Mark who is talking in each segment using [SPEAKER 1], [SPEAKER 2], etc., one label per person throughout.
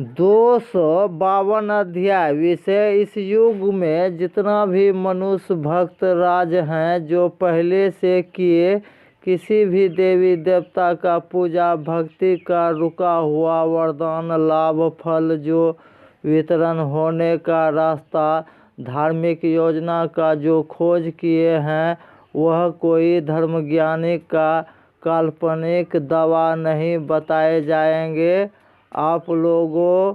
[SPEAKER 1] 252 अध्याय। विषय: इस युग में जितना भी मनुष्य भक्त राज हैं, जो पहले से किए किसी भी देवी देवता का पूजा भक्ति का रुका हुआ वरदान लाभ फल जो वितरण होने का रास्ता धार्मिक योजना का जो खोज किए हैं, वह कोई धर्मज्ञानी का काल्पनिक दावा नहीं बताए जाएंगे। आप लोगों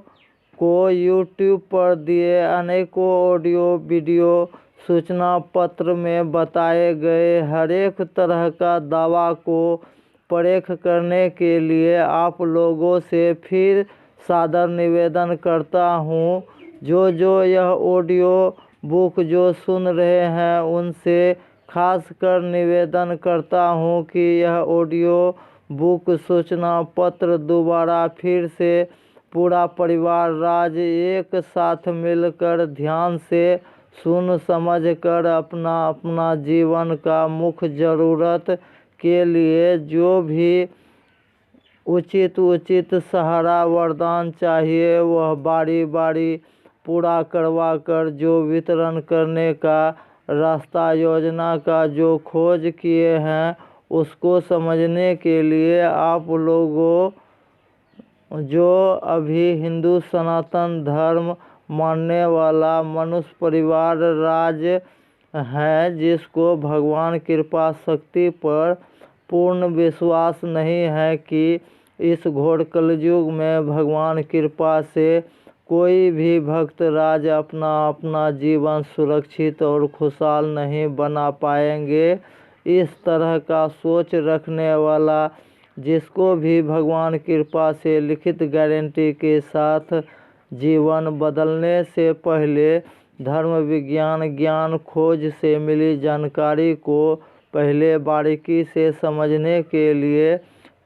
[SPEAKER 1] को YouTube पर दिए अनेकों ऑडियो वीडियो सूचना पत्र में बताए गए हर एक तरह का दावा को परख करने के लिए आप लोगों से फिर सादर निवेदन करता हूँ। जो यह ऑडियो बुक जो सुन रहे हैं, उनसे खासकर निवेदन करता हूँ कि यह ऑडियो बुक सूचना पत्र दोबारा फिर से पूरा परिवार राज एक साथ मिलकर ध्यान से सुन समझ कर अपना अपना जीवन का मुख्य ज़रूरत के लिए जो भी उचित सहारा वरदान चाहिए, वह बारी बारी पूरा करवा कर जो वितरण करने का रास्ता योजना का जो खोज किए हैं, उसको समझने के लिए आप लोगों जो अभी हिंदू सनातन धर्म मानने वाला मनुष्य परिवार राज है, जिसको भगवान कृपा शक्ति पर पूर्ण विश्वास नहीं है कि इस घोर कलयुग में भगवान कृपा से कोई भी भक्त राज अपना जीवन सुरक्षित और खुशहाल नहीं बना पाएंगे। इस तरह का सोच रखने वाला जिसको भी भगवान कृपा से लिखित गारंटी के साथ जीवन बदलने से पहले धर्म विज्ञान ज्ञान खोज से मिली जानकारी को पहले बारीकी से समझने के लिए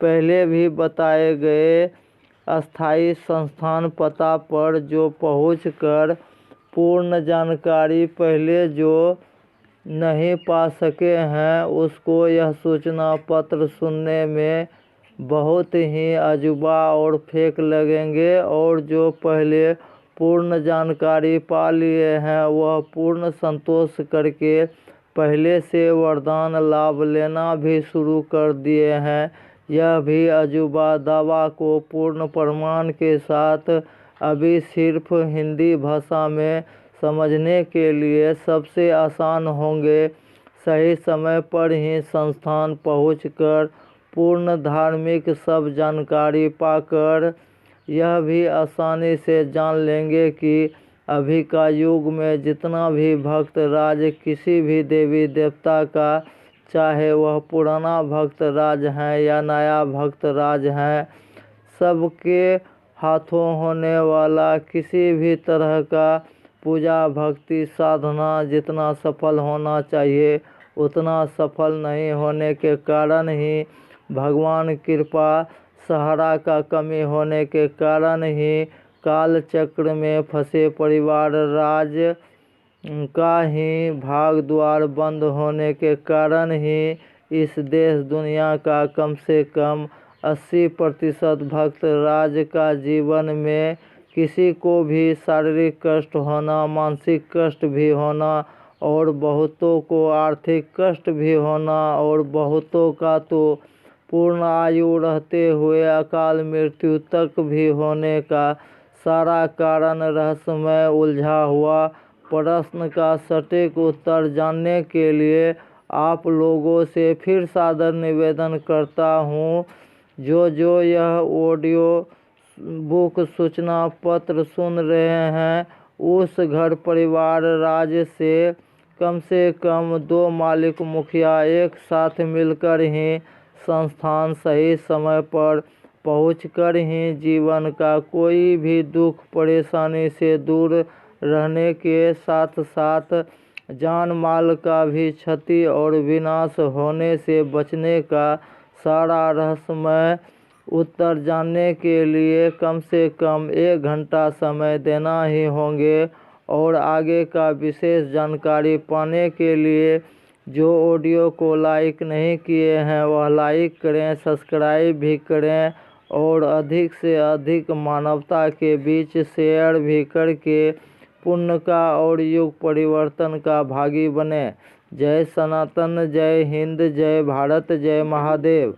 [SPEAKER 1] पहले भी बताए गए अस्थायी संस्थान पता पर जो पहुंचकर पूर्ण जानकारी पहले जो नहीं पा सके हैं, उसको यह सूचना पत्र सुनने में बहुत ही अजूबा और फेक लगेंगे। और जो पहले पूर्ण जानकारी पा लिए हैं, वह पूर्ण संतोष करके पहले से वरदान लाभ लेना भी शुरू कर दिए हैं। यह भी अजूबा दावा को पूर्ण प्रमाण के साथ अभी सिर्फ हिंदी भाषा में समझने के लिए सबसे आसान होंगे। सही समय पर ही संस्थान पहुंचकर पूर्ण धार्मिक सब जानकारी पाकर यह भी आसानी से जान लेंगे कि अभी का युग में जितना भी भक्त राज किसी भी देवी देवता का, चाहे वह पुराना भक्त राज हैं या नया भक्त राज हैं, सबके हाथों होने वाला किसी भी तरह का पूजा भक्ति साधना जितना सफल होना चाहिए, उतना सफल नहीं होने के कारण ही भगवान कृपा सहारा का कमी होने के कारण ही काल चक्र में फंसे परिवार राज का ही भाग द्वार बंद होने के कारण ही इस देश दुनिया का कम से कम 80% भक्त राज का जीवन में किसी को भी शारीरिक कष्ट होना, मानसिक कष्ट भी होना और बहुतों को आर्थिक कष्ट भी होना और बहुतों का तो पूर्ण आयु रहते हुए अकाल मृत्यु तक भी होने का सारा कारण रहस्यमय उलझा हुआ प्रश्न का सटीक उत्तर जानने के लिए आप लोगों से फिर सादर निवेदन करता हूँ। जो यह ऑडियो बुक सूचना पत्र सुन रहे हैं, उस घर परिवार राज से कम 2 मालिक मुखिया एक साथ मिलकर ही संस्थान सही समय पर पहुंचकर ही जीवन का कोई भी दुख परेशानी से दूर रहने के साथ साथ जान माल का भी क्षति और विनाश होने से बचने का सारा रहस्यमय उत्तर जानने के लिए कम से कम 1 घंटा समय देना ही होंगे। और आगे का विशेष जानकारी पाने के लिए जो ऑडियो को लाइक नहीं किए हैं, वह लाइक करें, सब्सक्राइब भी करें और अधिक से अधिक मानवता के बीच शेयर भी करके पुण्य का और युग परिवर्तन का भागी बने। जय सनातन, जय हिंद, जय भारत, जय महादेव।